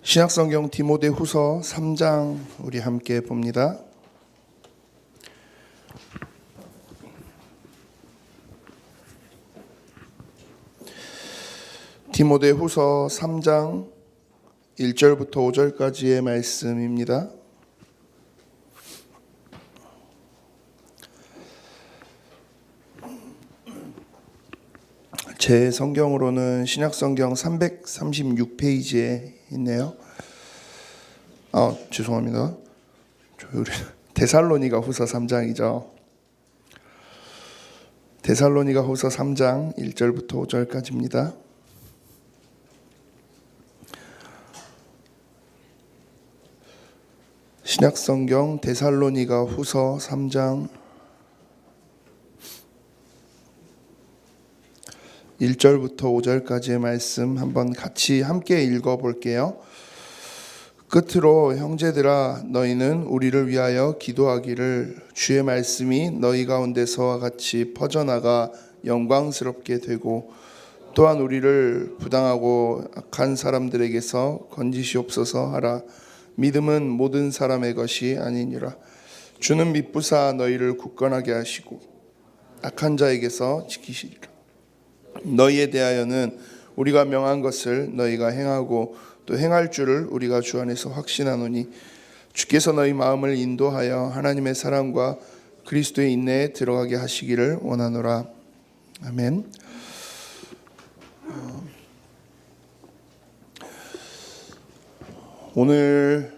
신약성경 디모데후서 3장 우리 함께 봅니다. 디모데후서 3장 1절부터 5절까지의 말씀입니다. 제 성경으로는 신약성경 336페이지에 있네요. 죄송합니다. 우리 데살로니가 후서 3장이죠. 데살로니가 후서 3장 1절부터 5절까지입니다. 신약성경 데살로니가 후서 3장 1절부터 5절까지의 말씀 한번 같이 함께 읽어볼게요. 끝으로 형제들아 너희는 우리를 위하여 기도하기를 주의 말씀이 너희 가운데서와 같이 퍼져나가 영광스럽게 되고 또한 우리를 부당하고 악한 사람들에게서 건지시옵소서 하라. 믿음은 모든 사람의 것이 아니니라. 주는 미쁘사 너희를 굳건하게 하시고 악한 자에게서 지키시리라. 너희에 대하여는 우리가 명한 것을 너희가 행하고 또 행할 줄을 우리가 주 안에서 확신하노니 주께서 너희 마음을 인도하여 하나님의 사랑과 그리스도의 인내에 들어가게 하시기를 원하노라. 아멘. 오늘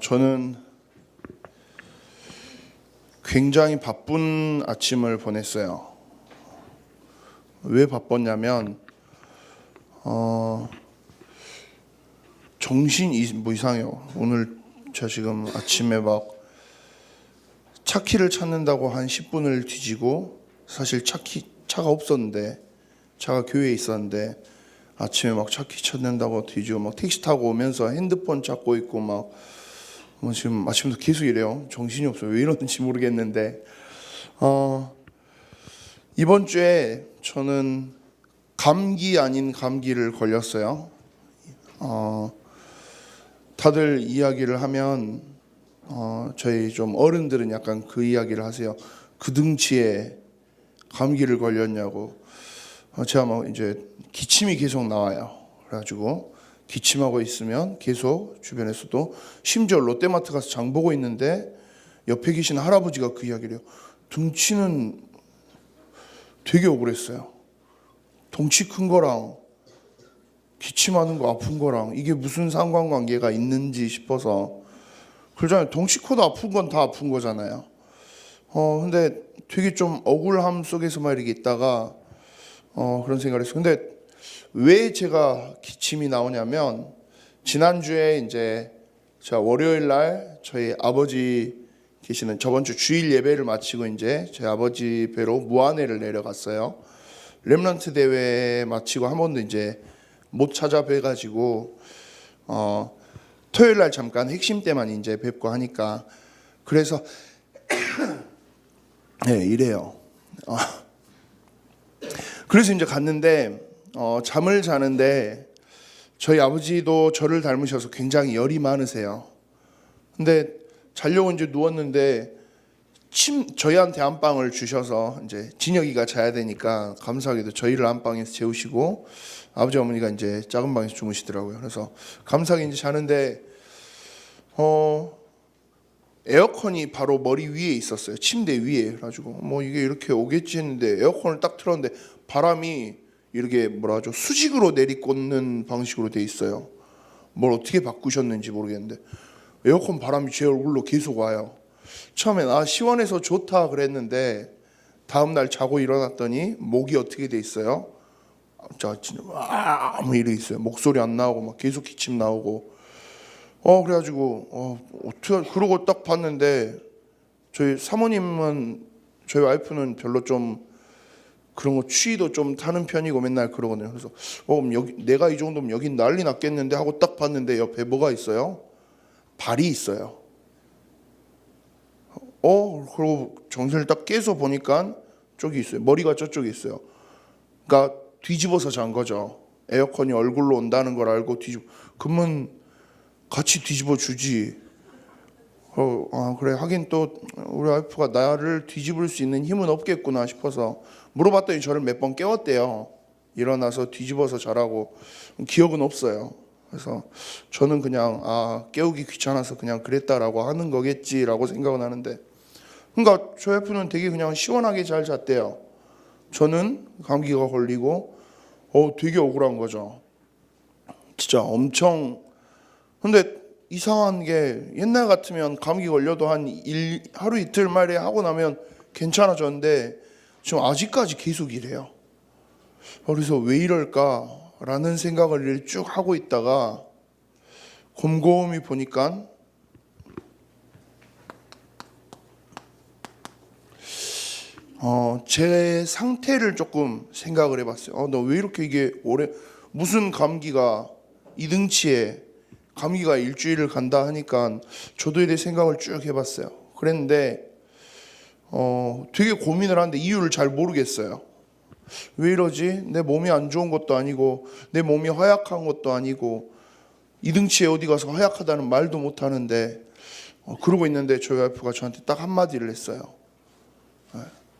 저는 굉장히 바쁜 아침을 보냈어요. 왜 바빴냐면 정신이 뭐 이상해요. 오늘 제가 지금 아침에 막 차키를 찾는다고 한 10분을 뒤지고, 사실 차가 없었는데 차가 교회에 있었는데 아침에 막 차키 찾는다고 뒤지고 막 택시 타고 오면서 핸드폰 찾고 있고 막 지금 아침부터 계속 이래요. 정신이 없어요. 왜 이러는지 모르겠는데 이번 주에 저는 감기 아닌 감기를 걸렸어요. 다들 이야기를 하면 저희 좀 어른들은 약간 그 이야기를 하세요. 그 등치에 감기를 걸렸냐고. 제가 뭐 이제 기침이 계속 나와요. 그래가지고 기침하고 있으면 계속 주변에서도, 심지어 롯데마트 가서 장 보고 있는데 옆에 계신 할아버지가 그 이야기를 해요. 등치는 되게 억울했어요. 덩치 큰 거랑 기침하는 거 아픈 거랑 이게 무슨 상관관계가 있는지 싶어서. 그러잖아요. 덩치 커도 아픈 건 다 아픈 거잖아요. 근데 되게 좀 억울함 속에서만 이렇게 있다가 그런 생각을 했어요. 근데 왜 제가 기침이 나오냐면, 지난주에 이제 제가 월요일 날 저희 아버지 계시는 저번 주 주일 예배를 마치고 이제 저희 아버지 뵈러 무안회를 내려갔어요. 렘넌트 대회 마치고 한 번도 이제 못 찾아뵈가지고 토요일 날 잠깐 핵심 때만 이제 뵙고 하니까, 그래서 네 이래요. 그래서 이제 갔는데 잠을 자는데, 저희 아버지도 저를 닮으셔서 굉장히 열이 많으세요. 근데 자려고 이제 누웠는데 저희한테 안방을 주셔서 이제 진혁이가 자야 되니까 감사하게도 저희를 안방에서 재우시고 아버지 어머니가 이제 작은 방에서 주무시더라고요. 그래서 감사하게 이제 자는데 에어컨이 바로 머리 위에 있었어요. 침대 위에. 그래가지고 뭐 이게 이렇게 오겠지 했는데 에어컨을 딱 틀었는데 바람이 이렇게 뭐라 하죠, 수직으로 내리꽂는 방식으로 돼 있어요. 뭘 어떻게 바꾸셨는지 모르겠는데 에어컨 바람이 제 얼굴로 계속 와요. 처음엔 시원해서 좋다 그랬는데 다음날 자고 일어났더니 목이 어떻게 돼 있어요? 자, 진짜 뭐 이래 있어요. 목소리 안 나오고 막 계속 기침 나오고. 그래가지고 어떻게, 그러고 딱 봤는데 저희 사모님은, 저희 와이프는 별로 좀 그런 거 추위도 좀 타는 편이고 맨날 그러거든요. 그래서 여기 내가 이 정도면 여긴 난리 났겠는데 하고 딱 봤는데 옆에 뭐가 있어요? 발이 있어요. 그리고 정신을 딱 깨서 보니까 저기 있어요. 머리가 저쪽에 있어요. 그러니까 뒤집어서 잔 거죠. 에어컨이 얼굴로 온다는 걸 알고 뒤집어. 그러면 같이 뒤집어 주지. 그래, 하긴 또 우리 와이프가 나를 뒤집을 수 있는 힘은 없겠구나 싶어서 물어봤더니 저를 몇 번 깨웠대요. 일어나서 뒤집어서 자라고. 기억은 없어요. 그래서 저는 그냥 깨우기 귀찮아서 그냥 그랬다라고 하는 거겠지라고 생각은 하는데, 그러니까 저희 와이프는 되게 그냥 시원하게 잘 잤대요. 저는 감기가 걸리고 되게 억울한 거죠. 진짜 엄청. 근데 이상한 게 옛날 같으면 감기 걸려도 하루 이틀 만에 하고 나면 괜찮아졌는데 지금 아직까지 계속 이래요. 그래서 왜 이럴까라는 생각을 쭉 하고 있다가 곰곰이 보니까 제 상태를 조금 생각을 해봤어요. 너 왜 이렇게 이게 무슨 감기가 이등치에 감기가 일주일을 간다 하니까 저도 이래 생각을 쭉 해봤어요. 그랬는데 되게 고민을 하는데 이유를 잘 모르겠어요. 왜 이러지? 내 몸이 안 좋은 것도 아니고 내 몸이 허약한 것도 아니고 이등치에 어디 가서 허약하다는 말도 못 하는데 그러고 있는데 저희 와이프가 저한테 딱 한마디를 했어요.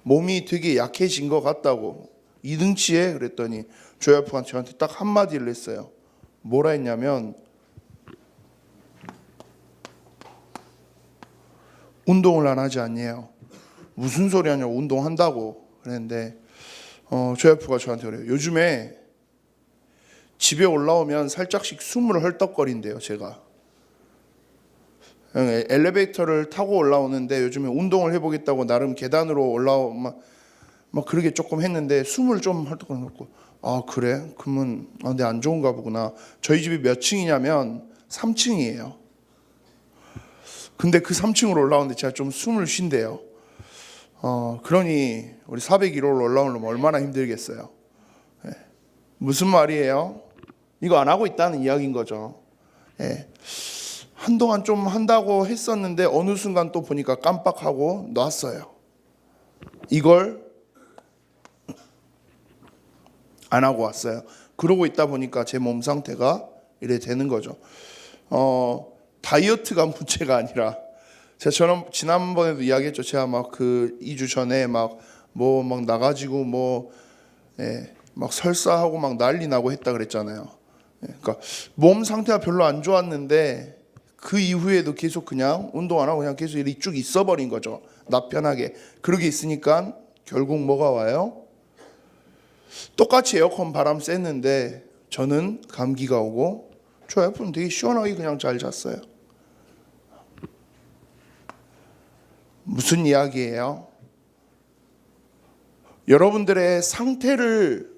몸이 되게 약해진 것 같다고. 이등치에? 그랬더니 저희 와이프가 저한테 딱 한마디를 했어요. 뭐라 했냐면 운동을 안 하지 않냐요. 무슨 소리 하냐고. 운동한다고 그랬는데 저희 와이프가 저한테 그래요. 요즘에 집에 올라오면 살짝씩 숨을 헐떡거린대요. 제가 엘리베이터를 타고 올라오는데 요즘에 운동을 해보겠다고 나름 계단으로 막 그러게 조금 했는데 숨을 좀 헐떡거리고 그래? 그러면 근데 안 좋은가 보구나. 저희 집이 몇 층이냐면 3층이에요. 근데 그 3층으로 올라오는데 제가 좀 숨을 쉰대요. 그러니 우리 401호로 올라오려면 얼마나 힘들겠어요. 네. 무슨 말이에요? 이거 안 하고 있다는 이야기인 거죠. 네. 한동안 좀 한다고 했었는데 어느 순간 또 보니까 깜빡하고 놨어요. 이걸 안 하고 왔어요. 그러고 있다 보니까 제 몸 상태가 이래 되는 거죠. 다이어트가 문제가 아니라 제가 지난번에도 이야기했죠. 제가 막 그 2주 전에 막 나가지고 막 설사하고 막 난리 나고 했다 그랬잖아요. 그러니까 몸 상태가 별로 안 좋았는데 그 이후에도 계속 그냥 운동 안 하고 그냥 계속 이렇게 쭉 있어버린 거죠. 나 편하게. 그러게 있으니까 결국 뭐가 와요? 똑같이 에어컨 바람 쐈는데 저는 감기가 오고 저희 와이프는 되게 시원하게 그냥 잘 잤어요. 무슨 이야기예요? 여러분들의 상태를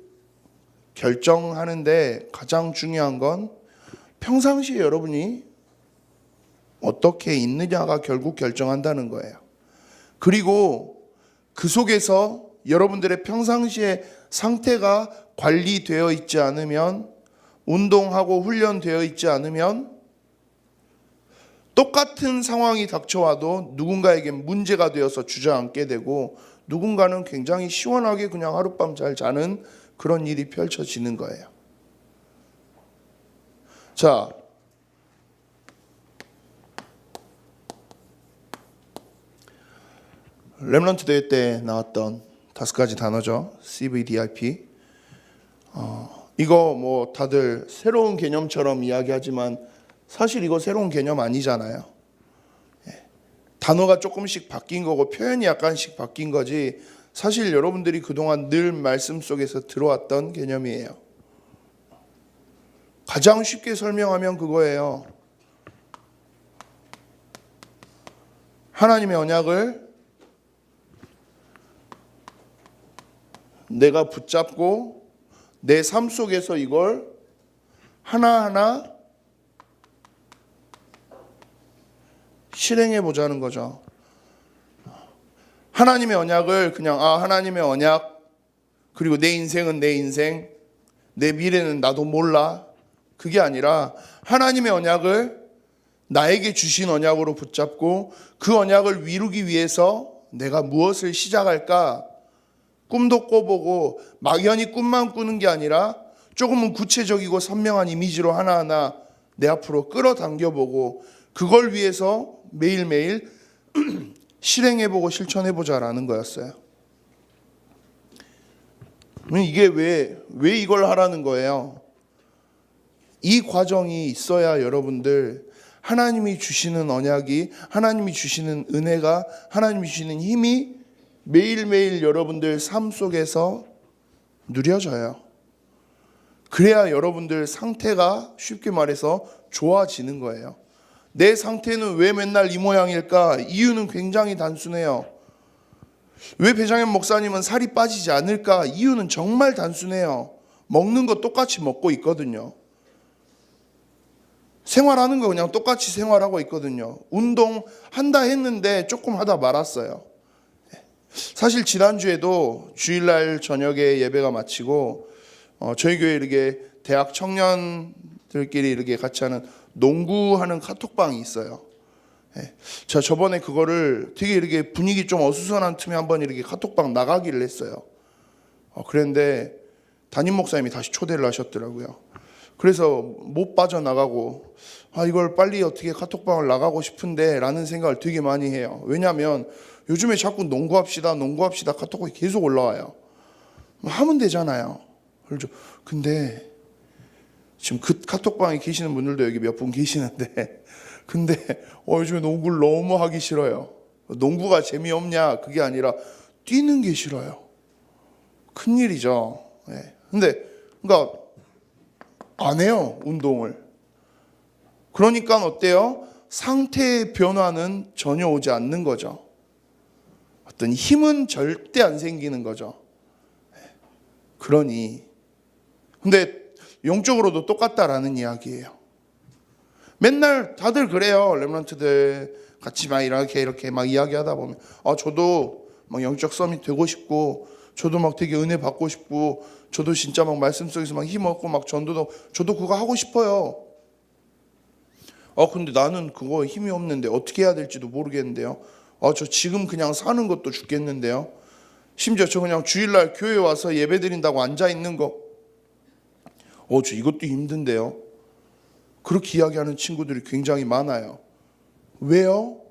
결정하는데 가장 중요한 건 평상시에 여러분이 어떻게 있느냐가 결국 결정한다는 거예요. 그리고 그 속에서 여러분들의 평상시에 상태가 관리되어 있지 않으면, 운동하고 훈련되어 있지 않으면 똑같은 상황이 닥쳐와도 누군가에게 문제가 되어서 주저앉게 되고 누군가는 굉장히 시원하게 그냥 하룻밤 잘 자는 그런 일이 펼쳐지는 거예요. 자, 렘넌트 대회 때 나왔던 5가지 단어죠. CVDIP. 이거 다들 새로운 개념처럼 이야기하지만 사실 이거 새로운 개념 아니잖아요. 단어가 조금씩 바뀐 거고 표현이 약간씩 바뀐 거지 사실 여러분들이 그동안 늘 말씀 속에서 들어왔던 개념이에요. 가장 쉽게 설명하면 그거예요. 하나님의 언약을 내가 붙잡고 내 삶 속에서 이걸 하나하나 실행해 보자는 거죠. 하나님의 언약을 그냥 하나님의 언약, 그리고 내 인생은 내 인생, 내 미래는 나도 몰라, 그게 아니라 하나님의 언약을 나에게 주신 언약으로 붙잡고 그 언약을 이루기 위해서 내가 무엇을 시작할까 꿈도 꿔보고 막연히 꿈만 꾸는 게 아니라 조금은 구체적이고 선명한 이미지로 하나하나 내 앞으로 끌어당겨보고 그걸 위해서 매일매일 실행해보고 실천해보자라는 거였어요. 이게 왜 이걸 하라는 거예요? 이 과정이 있어야 여러분들 하나님이 주시는 언약이, 하나님이 주시는 은혜가, 하나님이 주시는 힘이 매일매일 여러분들 삶 속에서 누려져요. 그래야 여러분들 상태가 쉽게 말해서 좋아지는 거예요. 내 상태는 왜 맨날 이 모양일까? 이유는 굉장히 단순해요. 왜 배장현 목사님은 살이 빠지지 않을까? 이유는 정말 단순해요. 먹는 거 똑같이 먹고 있거든요. 생활하는 거 그냥 똑같이 생활하고 있거든요. 운동한다 했는데 조금 하다 말았어요. 사실 지난주에도 주일날 저녁에 예배가 마치고 저희 교회 이렇게 대학 청년들끼리 이렇게 같이 하는 농구하는 카톡방이 있어요. 제가 저번에 그거를 되게 이렇게 분위기 좀 어수선한 틈에 한번 이렇게 카톡방 나가기를 했어요. 그런데 담임 목사님이 다시 초대를 하셨더라고요. 그래서 못 빠져나가고 이걸 빨리 어떻게 카톡방을 나가고 싶은데 라는 생각을 되게 많이 해요. 왜냐하면 요즘에 자꾸 농구합시다 카톡이 계속 올라와요. 하면 되잖아요. 그렇죠. 근데 지금 그 카톡방에 계시는 분들도 여기 몇 분 계시는데 근데 요즘에 농구를 너무 하기 싫어요. 농구가 재미없냐 그게 아니라 뛰는 게 싫어요. 큰일이죠. 근데 그러니까 안 해요, 운동을. 그러니까 어때요? 상태의 변화는 전혀 오지 않는 거죠. 어떤 힘은 절대 안 생기는 거죠. 그러니 근데 영적으로도 똑같다라는 이야기예요. 맨날 다들 그래요. 렘넌트들 같이 막 이렇게 막 이야기하다 보면 저도 막 영적 서밋 되고 싶고 저도 막 되게 은혜 받고 싶고 저도 진짜 막 말씀 속에서 막 힘 얻고 막 전도도 저도 그거 하고 싶어요. 근데 나는 그거 힘이 없는데 어떻게 해야 될지도 모르겠는데요. 저 지금 그냥 사는 것도 죽겠는데요. 심지어 저 그냥 주일날 교회 와서 예배 드린다고 앉아 있는 거 저 이것도 힘든데요. 그렇게 이야기하는 친구들이 굉장히 많아요. 왜요?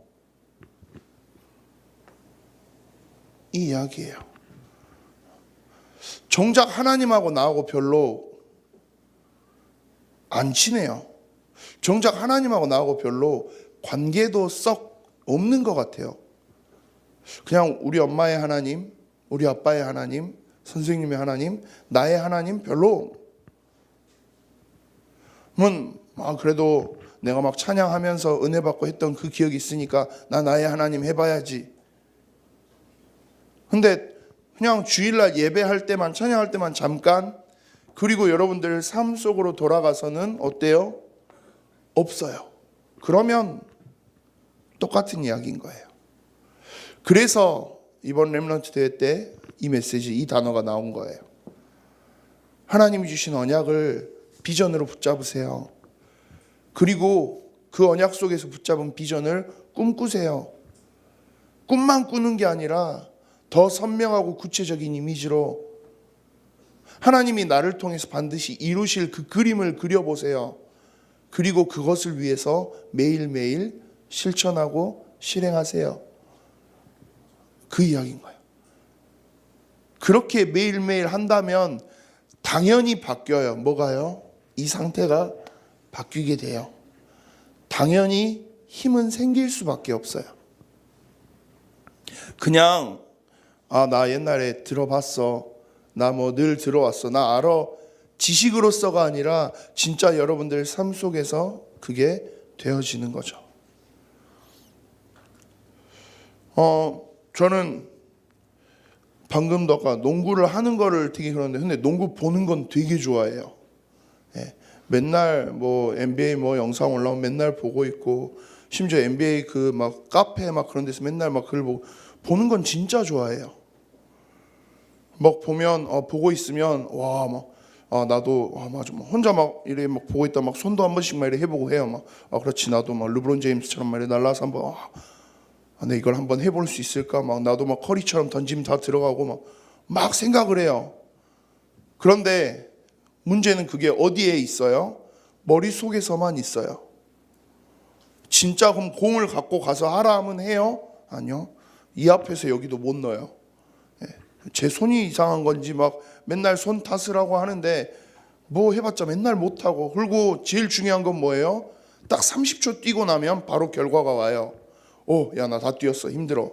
이 이야기예요. 정작 하나님하고 나하고 별로 안 친해요. 정작 하나님하고 나하고 별로 관계도 썩 없는 것 같아요. 그냥 우리 엄마의 하나님, 우리 아빠의 하나님, 선생님의 하나님, 나의 하나님 별로. 그래도 내가 막 찬양하면서 은혜 받고 했던 그 기억이 있으니까 나의 하나님 해봐야지. 근데 그냥 주일날 예배할 때만 찬양할 때만 잠깐 그리고 여러분들 삶 속으로 돌아가서는 어때요? 없어요. 그러면 똑같은 이야기인 거예요. 그래서 이번 렘넌트 대회 때 이 메시지, 이 단어가 나온 거예요. 하나님이 주신 언약을 비전으로 붙잡으세요. 그리고 그 언약 속에서 붙잡은 비전을 꿈꾸세요. 꿈만 꾸는 게 아니라 더 선명하고 구체적인 이미지로 하나님이 나를 통해서 반드시 이루실 그 그림을 그려보세요. 그리고 그것을 위해서 매일매일 실천하고 실행하세요. 그 이야기인 거예요. 그렇게 매일매일 한다면 당연히 바뀌어요. 뭐가요? 이 상태가 바뀌게 돼요. 당연히 힘은 생길 수밖에 없어요. 그냥 나 옛날에 들어봤어. 나 뭐 늘 들어왔어. 나 알아. 지식으로서가 아니라 진짜 여러분들 삶 속에서 그게 되어지는 거죠. 저는 방금도 아까 농구를 하는 거를 되게 그러는데 근데 농구 보는 건 되게 좋아해요. 맨날 뭐 NBA 뭐 영상 올라오면 맨날 보고 있고 심지어 NBA 그 막 카페 막 그런 데서 맨날 막 글 보는 건 진짜 좋아해요. 막 보면 보고 있으면 와 막 나도 맞아 막 혼자 막 이래 막 보고 있다 막 손도 한 번씩 막 이래 해보고 해요. 막 그렇지 나도 막 르브론 제임스처럼 말이야 날라서 한번 내 이걸 한번 해볼 수 있을까? 막 나도 막 커리처럼 던지면 다 들어가고 막 생각을 해요. 그런데 문제는 그게 어디에 있어요? 머릿속에서만 있어요. 진짜 그럼 공을 갖고 가서 하라 하면 해요? 아니요. 이 앞에서 여기도 못 넣어요. 제 손이 이상한 건지 막 맨날 손 탓을 하고 하는데 뭐 해봤자 맨날 못하고, 그리고 제일 중요한 건 뭐예요? 딱 30초 뛰고 나면 바로 결과가 와요. 야, 나 다 뛰었어. 힘들어.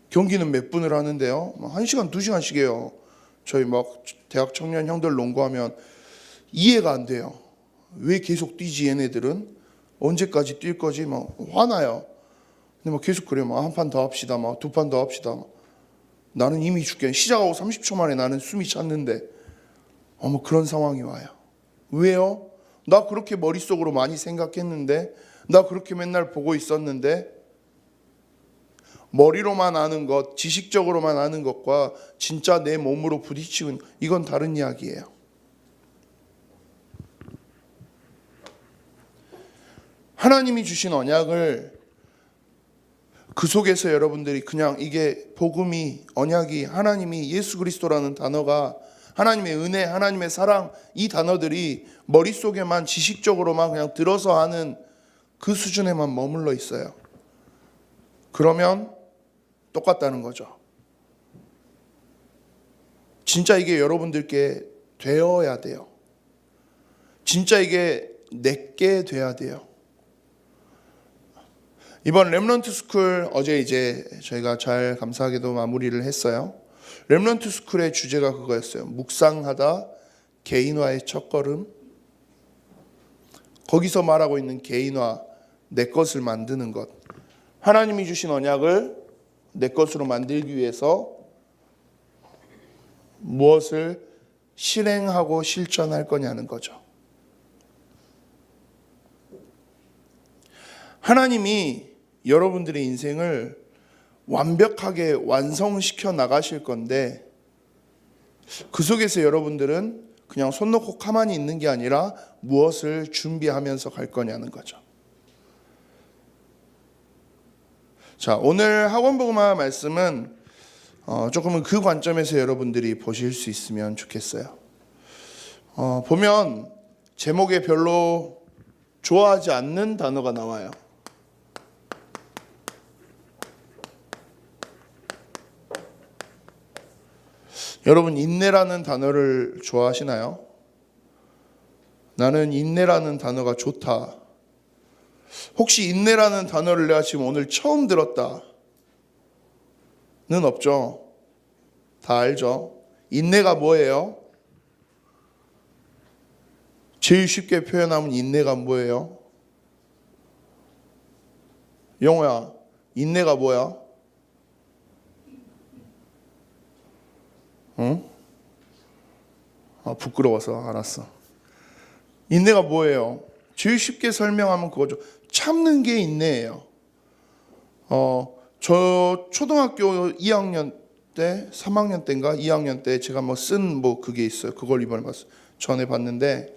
경기는 몇 분을 하는데요? 1시간, 2시간씩 해요. 저희 막 대학 청년 형들 농구하면 이해가 안 돼요. 왜 계속 뛰지 얘네들은? 언제까지 뛸 거지? 막 화나요. 근데 막 계속 그래요. 한 판 더 합시다. 막 2판 더 합시다. 나는 이미 죽겠네. 시작하고 30초 만에 나는 숨이 찼는데 뭐 그런 상황이 와요. 왜요? 나 그렇게 머릿속으로 많이 생각했는데, 나 그렇게 맨날 보고 있었는데, 머리로만 아는 것, 지식적으로만 아는 것과 진짜 내 몸으로 부딪히는, 이건 다른 이야기예요. 하나님이 주신 언약을 그 속에서 여러분들이 그냥 이게 복음이, 언약이, 하나님이, 예수 그리스도라는 단어가, 하나님의 은혜, 하나님의 사랑, 이 단어들이 머릿속에만 지식적으로만 그냥 들어서 하는 그 수준에만 머물러 있어요. 그러면 똑같다는 거죠. 진짜 이게 여러분들께 되어야 돼요. 진짜 이게 내게 돼야 돼요. 이번 렘넌트 스쿨 어제 이제 저희가 잘 감사하게도 마무리를 했어요. 렘넌트 스쿨의 주제가 그거였어요. 묵상하다 개인화의 첫걸음. 거기서 말하고 있는 개인화, 내 것을 만드는 것. 하나님이 주신 언약을 내 것으로 만들기 위해서 무엇을 실행하고 실천할 거냐는 거죠. 하나님이 여러분들의 인생을 완벽하게 완성시켜 나가실 건데, 그 속에서 여러분들은 그냥 손 놓고 가만히 있는 게 아니라 무엇을 준비하면서 갈 거냐는 거죠. 자, 오늘 학원복음화 말씀은 조금은 그 관점에서 여러분들이 보실 수 있으면 좋겠어요. 보면 제목에 별로 좋아하지 않는 단어가 나와요. 여러분, 인내라는 단어를 좋아하시나요? 나는 인내라는 단어가 좋다. 혹시 인내라는 단어를 내가 지금 오늘 처음 들었다는 없죠? 다 알죠? 인내가 뭐예요? 제일 쉽게 표현하면 인내가 뭐예요? 영호야, 인내가 뭐야? 응? 부끄러워서 알았어. 인내가 뭐예요? 제일 쉽게 설명하면 그거죠. 참는 게 인내예요. 저 초등학교 2학년 때, 3학년 때인가 2학년 때 제가 쓴 그게 있어요. 그걸 이번에 전에 봤는데,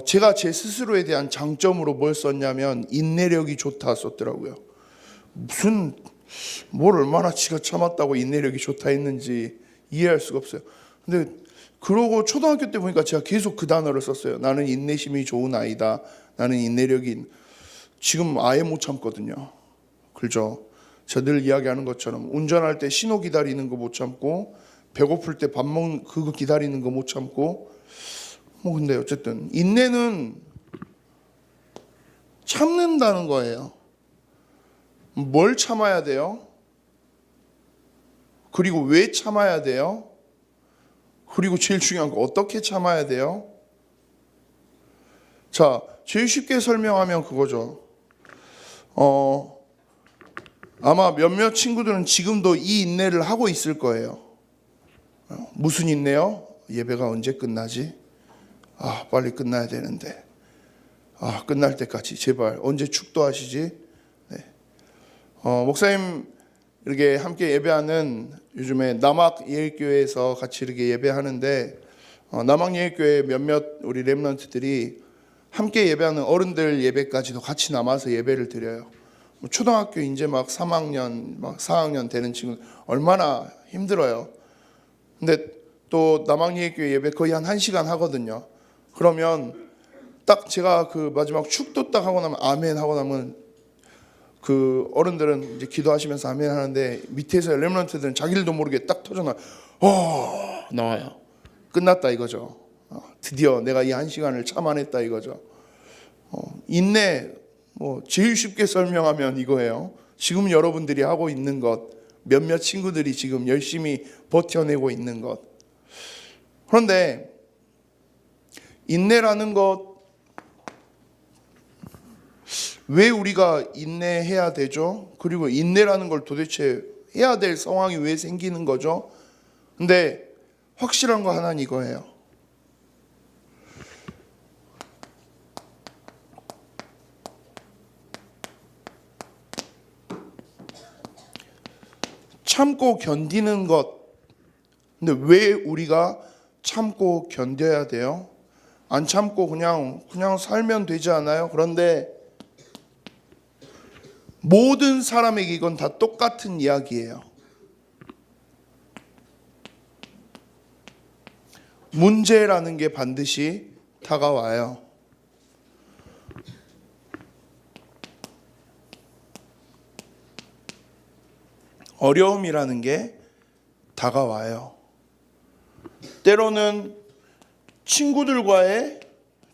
제가 제 스스로에 대한 장점으로 뭘 썼냐면 인내력이 좋다 썼더라고요. 뭘 얼마나 지가 참았다고 인내력이 좋다 했는지 이해할 수가 없어요. 근데 그러고 초등학교 때 보니까 제가 계속 그 단어를 썼어요. 나는 인내심이 좋은 아이다. 나는 인내력이. 지금 아예 못 참거든요. 그죠? 제가 늘 이야기하는 것처럼 운전할 때 신호 기다리는 거 못 참고, 배고플 때 밥 먹는 그거 기다리는 거 못 참고. 근데 어쨌든 인내는 참는다는 거예요. 뭘 참아야 돼요? 그리고 왜 참아야 돼요? 그리고 제일 중요한 거 어떻게 참아야 돼요? 자, 제일 쉽게 설명하면 그거죠. 아마 몇몇 친구들은 지금도 이 인내를 하고 있을 거예요. 무슨 인내요? 예배가 언제 끝나지? 빨리 끝나야 되는데. 끝날 때까지 제발 언제 축도하시지? 네. 목사님 이렇게 함께 예배하는 요즘에 남학예일교회에서 같이 이렇게 예배하는데, 남학예일교회 몇몇 우리 렘넌트들이 함께 예배하는 어른들 예배까지도 같이 남아서 예배를 드려요. 초등학교 이제 3학년, 4학년 되는 친구 얼마나 힘들어요. 근데 또 남학예일교회 예배 거의 한 1시간 하거든요. 그러면 딱 제가 그 마지막 축도 딱 하고 나면 아멘 하고 나면 그 어른들은 이제 기도하시면서 아멘 하는데 밑에서 렘넌트들은 자기들도 모르게 딱 터져나 나와요. 끝났다 이거죠. 드디어 내가 이 한 시간을 참아냈다 이거죠. 인내 제일 쉽게 설명하면 이거예요. 지금 여러분들이 하고 있는 것, 몇몇 친구들이 지금 열심히 버텨내고 있는 것. 그런데 인내라는 것, 왜 우리가 인내해야 되죠? 그리고 인내라는 걸 도대체 해야 될 상황이 왜 생기는 거죠? 근데 확실한 거 하나는 이거예요. 참고 견디는 것. 근데 왜 우리가 참고 견뎌야 돼요? 안 참고 그냥 살면 되지 않아요? 그런데 모든 사람에게 이건 다 똑같은 이야기예요. 문제라는 게 반드시 다가와요. 어려움이라는 게 다가와요. 때로는 친구들과의,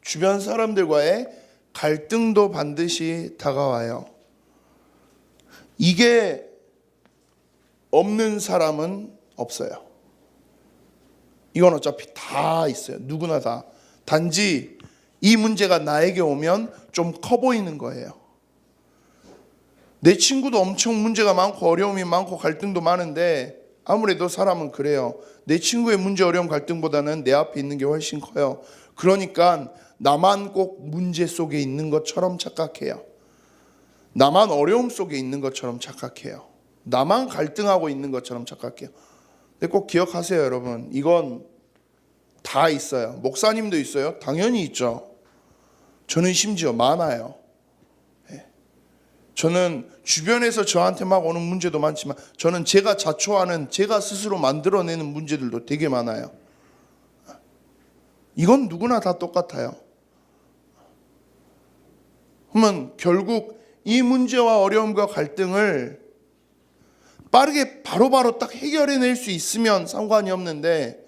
주변 사람들과의 갈등도 반드시 다가와요. 이게 없는 사람은 없어요. 이건 어차피 다 있어요. 누구나 다. 단지 이 문제가 나에게 오면 좀 커 보이는 거예요. 내 친구도 엄청 문제가 많고 어려움이 많고 갈등도 많은데 아무래도 사람은 그래요. 내 친구의 문제, 어려움, 갈등보다는 내 앞에 있는 게 훨씬 커요. 그러니까 나만 꼭 문제 속에 있는 것처럼 착각해요. 나만 어려움 속에 있는 것처럼 착각해요. 나만 갈등하고 있는 것처럼 착각해요. 근데 꼭 기억하세요, 여러분. 이건 다 있어요. 목사님도 있어요? 당연히 있죠. 저는 심지어 많아요. 저는 주변에서 저한테 막 오는 문제도 많지만 저는 제가 자초하는, 제가 스스로 만들어내는 문제들도 되게 많아요. 이건 누구나 다 똑같아요. 그러면 결국 이 문제와 어려움과 갈등을 빠르게 바로바로 딱 해결해낼 수 있으면 상관이 없는데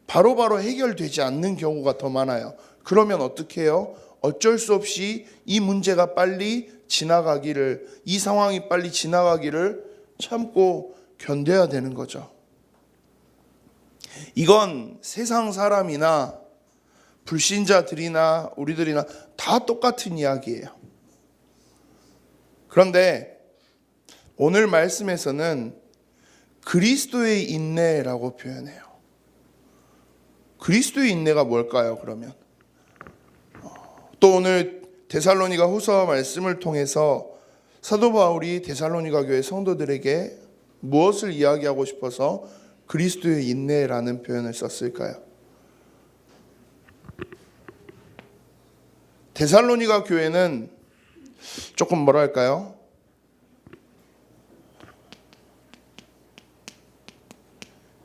바로바로 해결되지 않는 경우가 더 많아요. 그러면 어떻게 해요? 어쩔 수 없이 이 문제가 빨리 지나가기를, 이 상황이 빨리 지나가기를 참고 견뎌야 되는 거죠. 이건 세상 사람이나 불신자들이나 우리들이나 다 똑같은 이야기예요. 그런데 오늘 말씀에서는 그리스도의 인내라고 표현해요. 그리스도의 인내가 뭘까요, 그러면? 또 오늘 데살로니가 후서 말씀을 통해서 사도 바울이 데살로니가 교회 성도들에게 무엇을 이야기하고 싶어서 그리스도의 인내라는 표현을 썼을까요? 데살로니가 교회는 조금 뭐랄까요?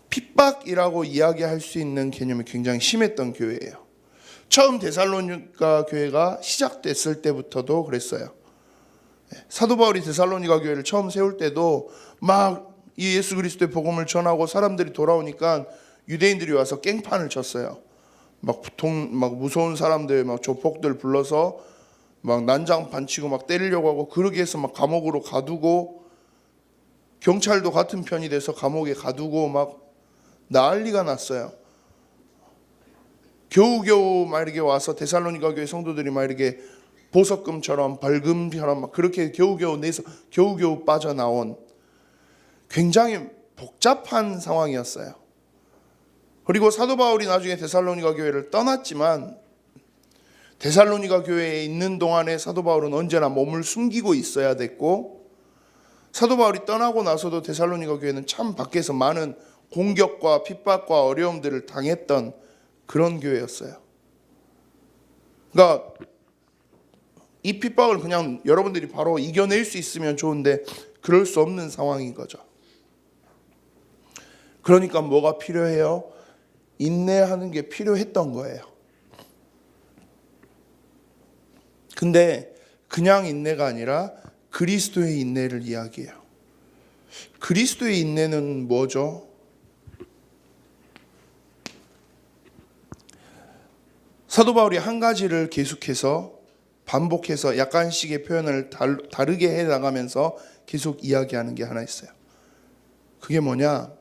핍박이라고 이야기할 수 있는 개념이 굉장히 심했던 교회예요. 처음 데살로니가 교회가 시작됐을 때부터도 그랬어요. 사도 바울이 데살로니가 교회를 처음 세울 때도 막 이 예수 그리스도의 복음을 전하고 사람들이 돌아오니까 유대인들이 와서 깽판을 쳤어요. 막 무서운 사람들, 막 조폭들 불러서 막 난장판 치고 막 때리려고 하고, 그러게 해서 막 감옥으로 가두고, 경찰도 같은 편이 돼서 감옥에 가두고 막 난리가 났어요. 겨우겨우 막 이렇게 와서 데살로니가 교회 성도들이 막 이렇게 보석금처럼 벌금처럼 막 그렇게 겨우겨우 내서 겨우겨우 빠져나온 굉장히 복잡한 상황이었어요. 그리고 사도 바울이 나중에 데살로니가 교회를 떠났지만 데살로니가 교회에 있는 동안에 사도 바울은 언제나 몸을 숨기고 있어야 됐고, 사도 바울이 떠나고 나서도 데살로니가 교회는 참 밖에서 많은 공격과 핍박과 어려움들을 당했던 그런 교회였어요. 그러니까 이 핍박을 그냥 여러분들이 바로 이겨낼 수 있으면 좋은데 그럴 수 없는 상황인 거죠. 그러니까 뭐가 필요해요? 인내하는 게 필요했던 거예요. 근데 그냥 인내가 아니라 그리스도의 인내를 이야기해요. 그리스도의 인내는 뭐죠? 사도 바울이 한 가지를 계속해서 반복해서 약간씩의 표현을 다르게 해나가면서 계속 이야기하는 게 하나 있어요. 그게 뭐냐?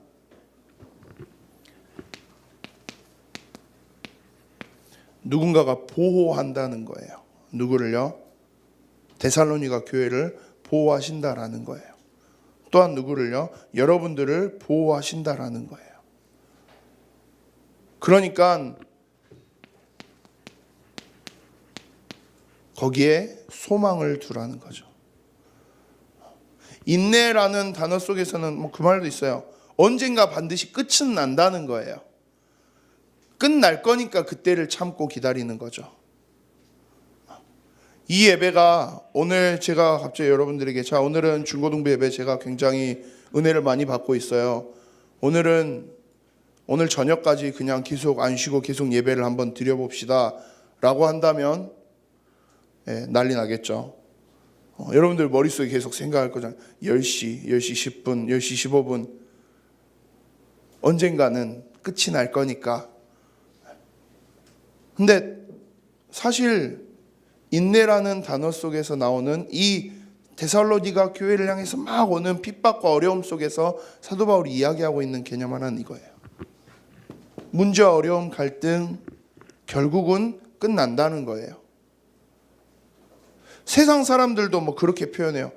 누군가가 보호한다는 거예요. 누구를요? 데살로니가 교회를 보호하신다라는 거예요. 또한 누구를요? 여러분들을 보호하신다라는 거예요. 그러니까 거기에 소망을 두라는 거죠. 인내라는 단어 속에서는 그 말도 있어요. 언젠가 반드시 끝은 난다는 거예요. 끝날 거니까 그때를 참고 기다리는 거죠. 이 예배가 오늘 제가 갑자기 여러분들에게 오늘은 중고등부 예배 제가 굉장히 은혜를 많이 받고 있어요. 오늘 저녁까지 그냥 계속 안 쉬고 계속 예배를 한번 드려봅시다 라고 한다면 난리 나겠죠. 여러분들 머릿속에 계속 생각할 거잖아요. 10시, 10시 10분, 10시 15분 언젠가는 끝이 날 거니까. 근데 사실 인내라는 단어 속에서 나오는 이 데살로니가 교회를 향해서 막 오는 핍박과 어려움 속에서 사도 바울이 이야기하고 있는 개념 하나는 이거예요. 문제와 어려움, 갈등 결국은 끝난다는 거예요. 세상 사람들도 그렇게 표현해요.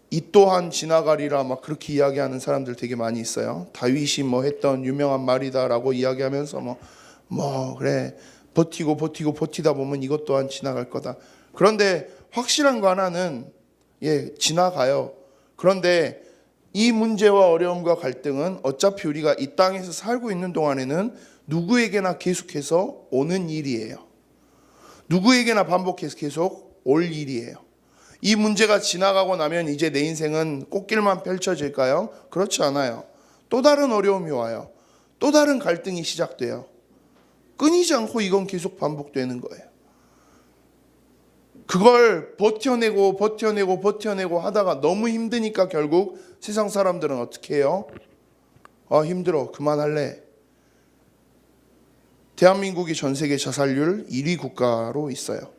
이 또한 지나가리라 그렇게 이야기하는 사람들 되게 많이 있어요. 다윗이 했던 유명한 말이다라고 이야기하면서 그래 버티다 보면 이것 또한 지나갈 거다. 그런데 확실한 거 하나는 지나가요. 그런데 이 문제와 어려움과 갈등은 어차피 우리가 이 땅에서 살고 있는 동안에는 누구에게나 계속해서 오는 일이에요. 누구에게나 반복해서 계속 올 일이에요. 이 문제가 지나가고 나면 이제 내 인생은 꽃길만 펼쳐질까요? 그렇지 않아요. 또 다른 어려움이 와요. 또 다른 갈등이 시작돼요. 끊이지 않고 이건 계속 반복되는 거예요. 그걸 버텨내고 하다가 너무 힘드니까 결국 세상 사람들은 어떻게 해요? 힘들어 그만할래. 대한민국이 전 세계 자살률 1위 국가로 있어요.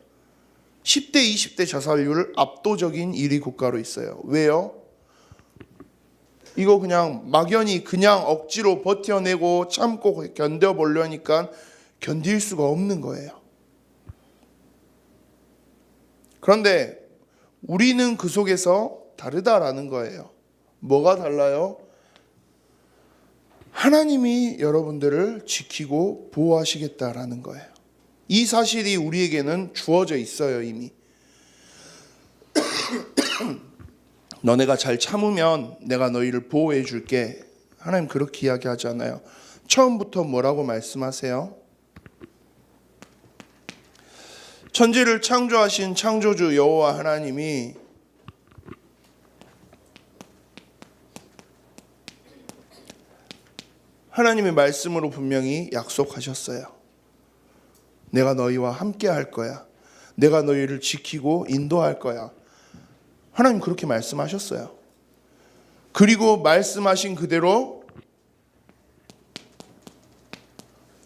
10대 20대 자살률 압도적인 1위 국가로 있어요. 왜요? 이거 그냥 막연히 그냥 억지로 버텨내고 참고 견뎌보려니까 견딜 수가 없는 거예요. 그런데 우리는 그 속에서 다르다라는 거예요. 뭐가 달라요? 하나님이 여러분들을 지키고 보호하시겠다라는 거예요. 이 사실이 우리에게는 주어져 있어요. 이미 너네가 잘 참으면 내가 너희를 보호해 줄게. 하나님 그렇게 이야기하지 않아요. 처음부터 뭐라고 말씀하세요? 천지를 창조하신 창조주 여호와 하나님이 하나님의 말씀으로 분명히 약속하셨어요. 내가 너희와 함께 할 거야. 내가 너희를 지키고 인도할 거야. 하나님 그렇게 말씀하셨어요. 그리고 말씀하신 그대로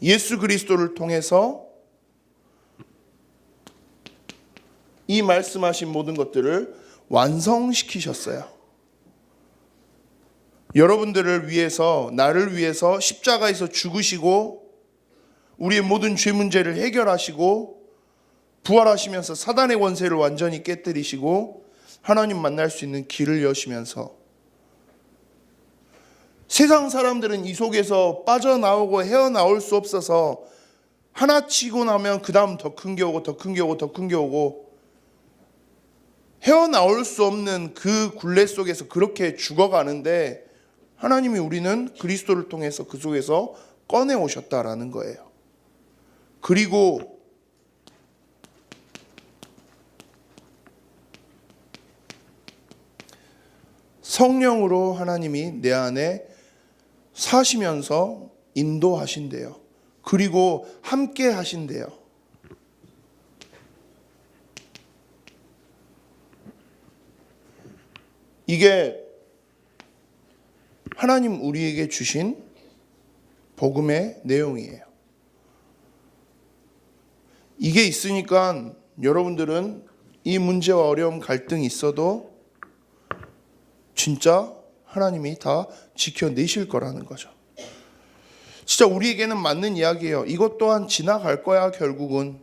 예수 그리스도를 통해서 이 말씀하신 모든 것들을 완성시키셨어요. 여러분들을 위해서, 나를 위해서 십자가에서 죽으시고 우리의 모든 죄 문제를 해결하시고 부활하시면서 사단의 권세를 완전히 깨뜨리시고 하나님 만날 수 있는 길을 여시면서 세상 사람들은 이 속에서 빠져나오고 헤어나올 수 없어서 하나 치고 나면 그 다음 더 큰 게 오고 더 큰 게 오고 더 큰 게 오고 헤어나올 수 없는 그 굴레 속에서 그렇게 죽어가는데 하나님이 우리는 그리스도를 통해서 그 속에서 꺼내오셨다라는 거예요. 그리고 성령으로 하나님이 내 안에 사시면서 인도하신대요. 그리고 함께 하신대요. 이게 하나님 우리에게 주신 복음의 내용이에요. 이게 있으니까 여러분들은 이 문제와 어려움, 갈등이 있어도 진짜 하나님이 다 지켜내실 거라는 거죠. 진짜 우리에게는 맞는 이야기예요. 이것 또한 지나갈 거야, 결국은.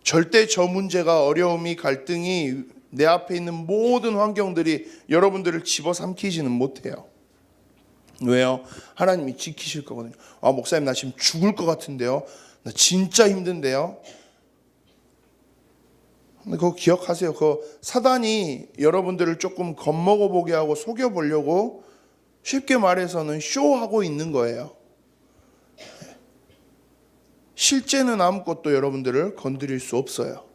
절대 저 문제가, 어려움이, 갈등이 내 앞에 있는 모든 환경들이 여러분들을 집어삼키지는 못해요. 왜요? 하나님이 지키실 거거든요. 아, 목사님 나 지금 죽을 것 같은데요. 나 진짜 힘든데요. 근데 그거 기억하세요. 그 사단이 여러분들을 조금 겁먹어 보게 하고 속여 보려고 쉽게 말해서는 쇼하고 있는 거예요. 실제는 아무것도 여러분들을 건드릴 수 없어요.